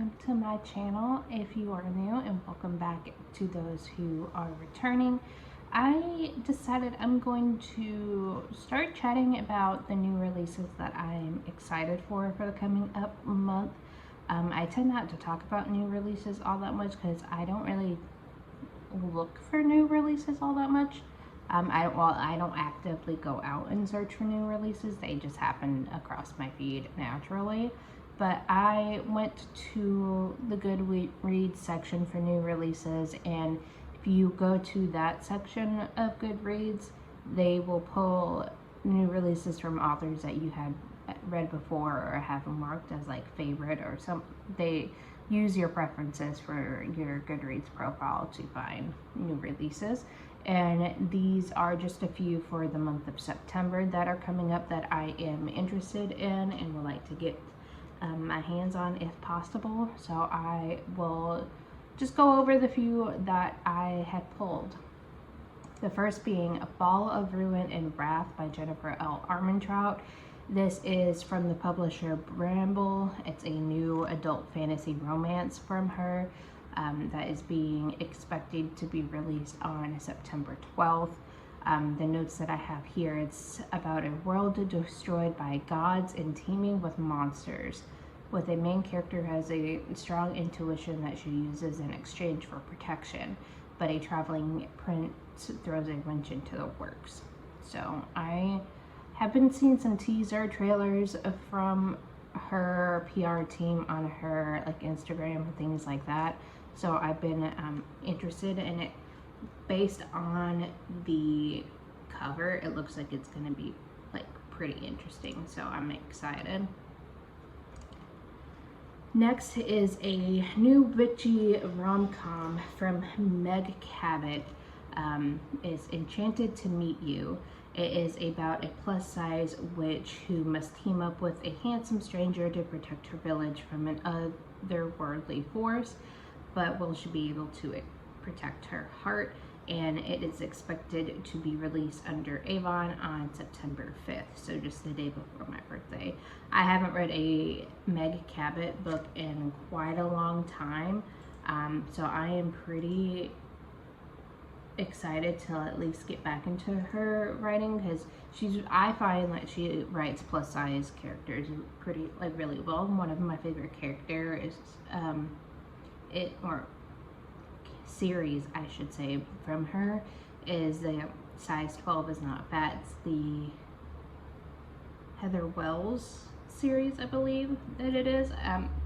welcome to my channel if you are new, and welcome back to those who are returning. I decided I'm going to start chatting about the new releases that I'm excited for the coming up month. I tend not to talk about new releases all that much because I don't really look for new releases all that much. I don't actively go out and search for new releases. They just happen across my feed naturally. But I went to the Goodreads section for new releases, and if you go to that section of Goodreads, they will pull new releases from authors that you had read before or have marked as like favorite or some. They use your preferences for your Goodreads profile to find new releases. And these are just a few for the month of September that are coming up that I am interested in and would like to get my hands on if possible. So I will just go over the few that I had pulled. The first being A Fall of Ruin and Wrath by Jennifer L. Armentrout. This is from the publisher Bramble. It's a new adult fantasy romance from her that is being expected to be released on September 12th. The notes that I have here, it's about a world destroyed by gods and teeming with monsters, with a main character who has a strong intuition that she uses in exchange for protection, but a traveling prince throws a wrench into the works. So I have been seeing some teaser trailers from her PR team on her Instagram and things like that. So I've been interested in it. Based on the cover, it looks like it's going to be pretty interesting, so I'm excited. Next is a new witchy rom-com from Meg Cabot. Is Enchanted to Meet You. It is about a plus-size witch who must team up with a handsome stranger to protect her village from an otherworldly force, but will she be able to protect her heart? And it is expected to be released under Avon on September 5th, so just the day before my birthday. I haven't read a Meg Cabot book in quite a long time, so I am pretty excited to at least get back into her writing, because I find that she writes plus size characters pretty really well. One of my favorite characters is series, I should say, from her is the Size 12 is Not Fat. It's the Heather Wells series, I believe that it is.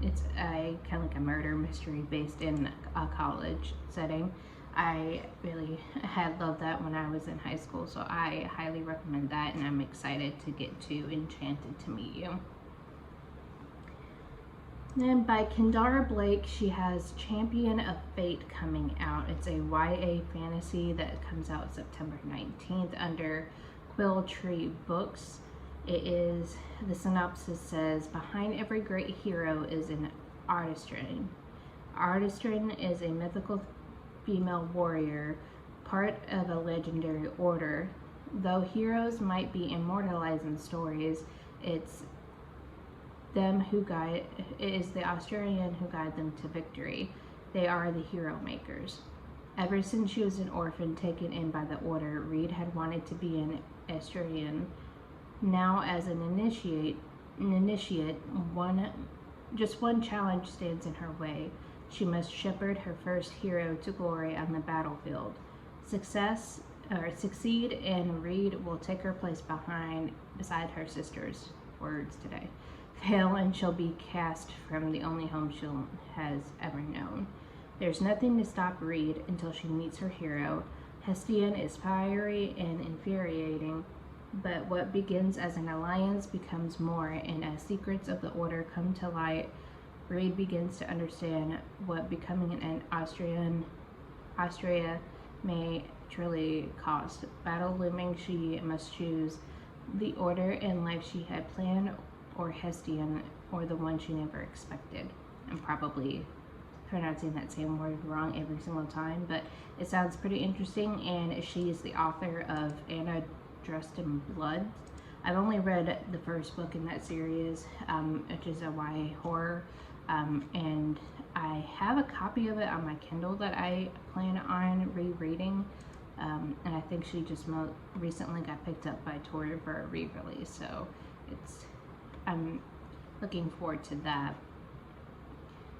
It's a kind of like a murder mystery based in a college setting. I really had loved that when I was in high school, so I highly recommend that, and I'm excited to get to Enchanted to Meet You. Then by Kendara Blake, she has Champion of Fate coming out. It's a YA fantasy that comes out September 19th under Quill Tree Books. The synopsis says, behind every great hero is an artistran. Artistran is a mythical female warrior, part of a legendary order. Though heroes might be immortalized in stories, it is the Australian who guide them to victory. They are the hero makers. Ever since she was an orphan taken in by the order, Reed had wanted to be an Australian. Now, as an initiate, just one challenge stands in her way. She must shepherd her first hero to glory on the battlefield. Succeed, and Reed will take her place beside her sister's words today. Fail, and she'll be cast from the only home she has ever known. There's nothing to stop Reed until she meets her hero. Hestian is fiery and infuriating, but what begins as an alliance becomes more, and as secrets of the order come to light, Reed begins to understand what becoming an Austria may truly cost. Battle looming, she must choose the order and life she had planned, or Hestian, or the one she never expected. I'm probably pronouncing that same word wrong every single time, but it sounds pretty interesting, and she is the author of Anna Dressed in Blood. I've only read the first book in that series, which is a YA horror. and I have a copy of it on my Kindle that I plan on rereading. And I think she just recently got picked up by Tori for a re-release, so I'm looking forward to that.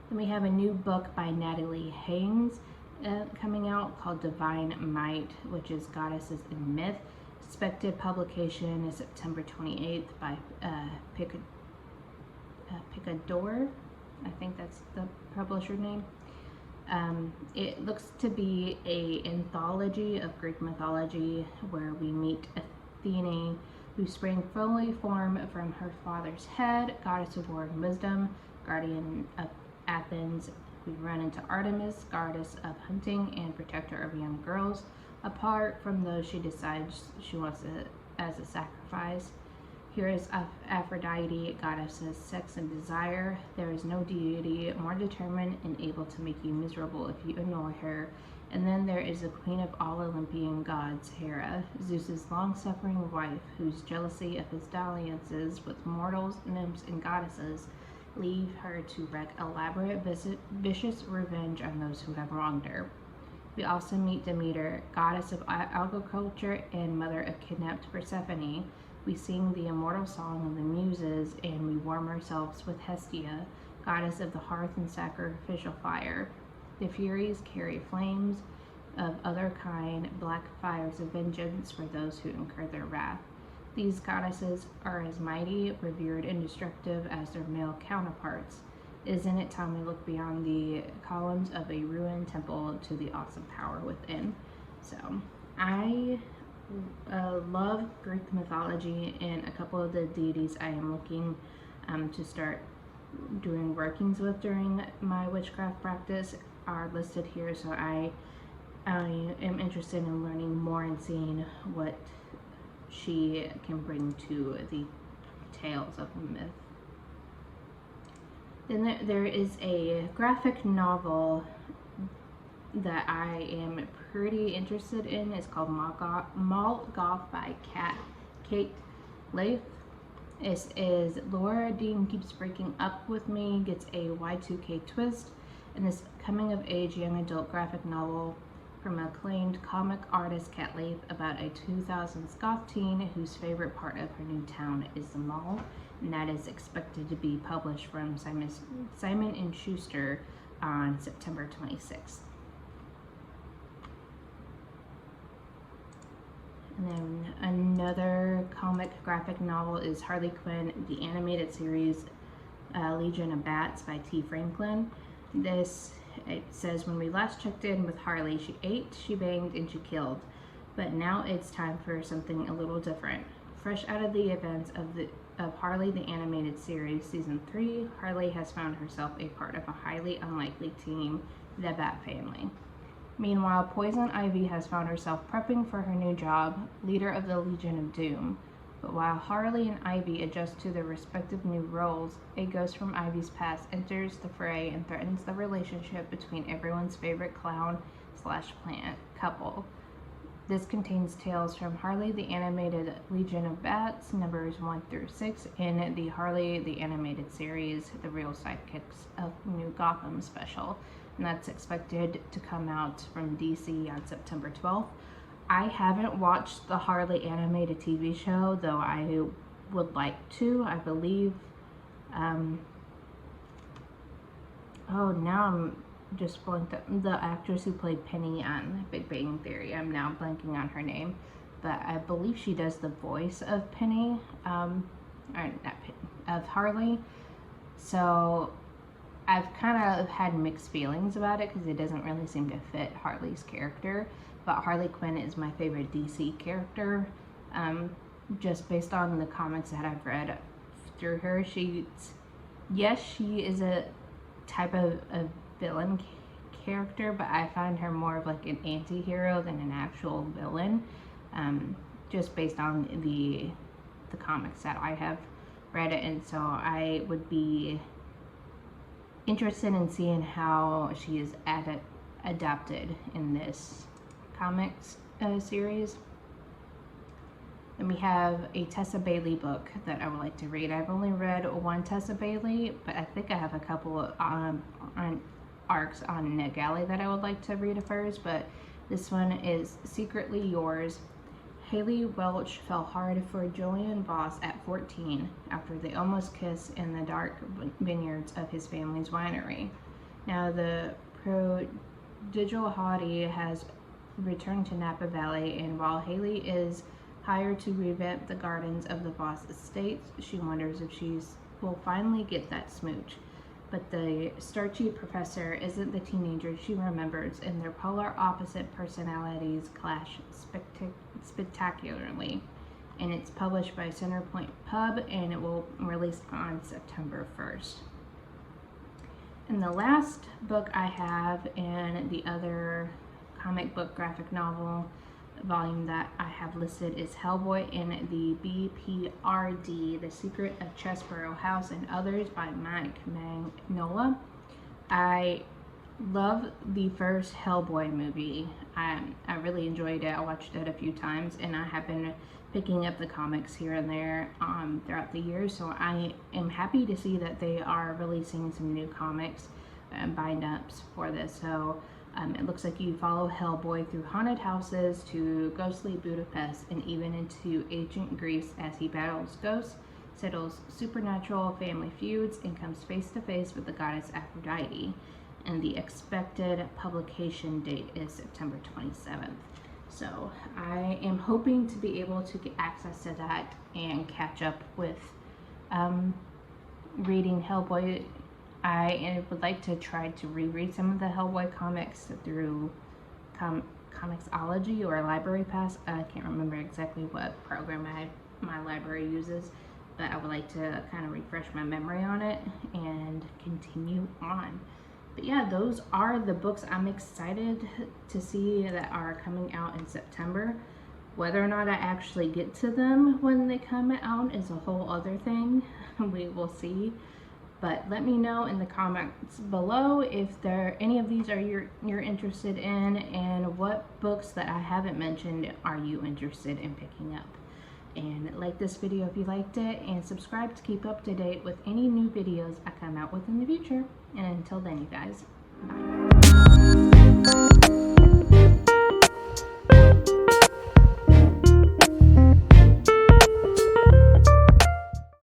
Then we have a new book by Natalie Haynes coming out called Divine Might, which is Goddesses in Myth. Expected publication is September 28th by Picador. I think that's the publisher name. It looks to be an anthology of Greek mythology where we meet Athene, who sprang fully formed from her father's head, goddess of war and wisdom, guardian of Athens. We run into Artemis, goddess of hunting and protector of young girls, apart from those she decides she wants as a sacrifice. Here is Aphrodite, goddess of sex and desire. There is no deity more determined and able to make you miserable if you ignore her. And then there is the queen of all Olympian gods, Hera, Zeus's long-suffering wife, whose jealousy of his dalliances with mortals, nymphs, and goddesses leave her to wreak elaborate, vicious revenge on those who have wronged her. We also meet Demeter, goddess of agriculture and mother of kidnapped Persephone. We sing the immortal song of the Muses, and we warm ourselves with Hestia, goddess of the hearth and sacrificial fire. The Furies carry flames of other kind, black fires of vengeance for those who incur their wrath. These goddesses are as mighty, revered, and destructive as their male counterparts. Isn't it time we look beyond the columns of a ruined temple to the awesome power within? So, I love Greek mythology, and a couple of the deities I am looking to start doing workings with during my witchcraft practice are listed here, so I am interested in learning more and seeing what she can bring to the tales of the myth. Then there is a graphic novel that I am pretty interested in. It's called Mall Golf by Kate Leith. This is Laura Dean Keeps Breaking Up With Me gets a Y2K twist in this coming-of-age young adult graphic novel from acclaimed comic artist Kat Leith about a 2000s goth teen whose favorite part of her new town is the mall, and that is expected to be published from Simon & Schuster on September 26th. And then another comic graphic novel is Harley Quinn, the animated series Legion of Bats by T. Franklin. This, it says, when we last checked in with Harley, she ate, she banged, and she killed. But now it's time for something a little different. Fresh out of the events of Harley the Animated Series Season 3, Harley has found herself a part of a highly unlikely team, the Bat Family. Meanwhile, Poison Ivy has found herself prepping for her new job, leader of the Legion of Doom. But while Harley and Ivy adjust to their respective new roles, a ghost from Ivy's past enters the fray and threatens the relationship between everyone's favorite clown/plant couple. This contains tales from Harley the Animated Legion of Bats, numbers 1 through 6, and the Harley the Animated Series, The Real Sidekicks of New Gotham special. And that's expected to come out from DC on September 12th. I haven't watched the Harley animated TV show, though I would like to. I believe, oh, now I'm just blanked. The actress who played Penny on Big Bang Theory, I'm now blanking on her name, but I believe she does the voice of Penny, or not Penny, of Harley. So I've kind of had mixed feelings about it because it doesn't really seem to fit Harley's character. But Harley Quinn is my favorite DC character, just based on the comics that I've read through her. Yes, she is a type of villain character, but I find her more of like an anti-hero than an actual villain, just based on the comics that I have read it. And so I would be interested in seeing how she is adapted in this comics series. Then we have a Tessa Bailey book that I would like to read. I've only read one Tessa Bailey, but I think I have a couple on arcs on NetGalley that I would like to read first, but this one is Secretly Yours. Haley Welch fell hard for Joanne Voss at 14 after they almost kissed in the dark vineyards of his family's winery. Now the prodigal hottie has returned to Napa Valley, and while Haley is hired to revamp the gardens of the Voss estate, she wonders if she will finally get that smooch. But the starchy professor isn't the teenager she remembers, and their polar opposite personalities clash spectacularly. And it's published by Centerpoint Pub, and it will release on September 1st. And the last book I have, and the other comic book graphic novel volume that I have listed, is Hellboy in the BPRD, The Secret of Chesborough House and Others by Mike Mignola. I love the first Hellboy movie. I really enjoyed it. I watched it a few times, and I have been picking up the comics here and there throughout the years, so I am happy to see that they are releasing some new comics and bind-ups for this. So it looks like you follow Hellboy through haunted houses to ghostly Budapest and even into ancient Greece as he battles ghosts, settles supernatural family feuds, and comes face to face with the goddess Aphrodite. And the expected publication date is September 27th. So I am hoping to be able to get access to that and catch up with reading Hellboy. I would like to try to reread some of the Hellboy comics through Comixology or Library Pass. I can't remember exactly what program my library uses, but I would like to kind of refresh my memory on it and continue on. But yeah, those are the books I'm excited to see that are coming out in September. Whether or not I actually get to them when they come out is a whole other thing. We will see. But let me know in the comments below if any of these are you're interested in, and what books that I haven't mentioned are you interested in picking up. And like this video if you liked it, and subscribe to keep up to date with any new videos I come out with in the future. And until then, you guys, bye.